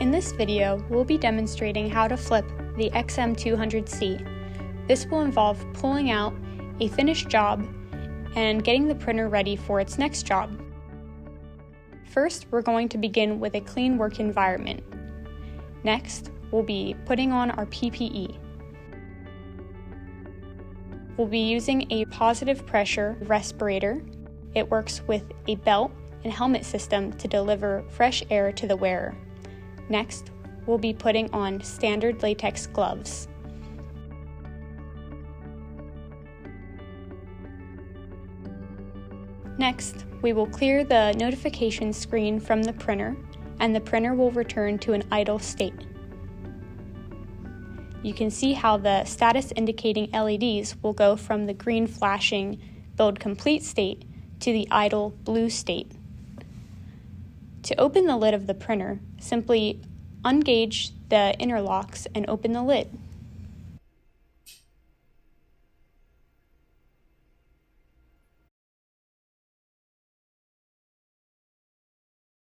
In this video, we'll be demonstrating how to flip the XM200C. This will involve pulling out a finished job and getting the printer ready for its next job. First, we're going to begin with a clean work environment. Next, we'll be putting on our PPE. We'll be using a positive pressure respirator. It works with a belt and helmet system to deliver fresh air to the wearer. Next, we'll be putting on standard latex gloves. Next, we will clear the notification screen from the printer, and the printer will return to an idle state. You can see how the status indicating LEDs will go from the green flashing build complete state to the idle blue state. To open the lid of the printer, simply ungauge the interlocks and open the lid.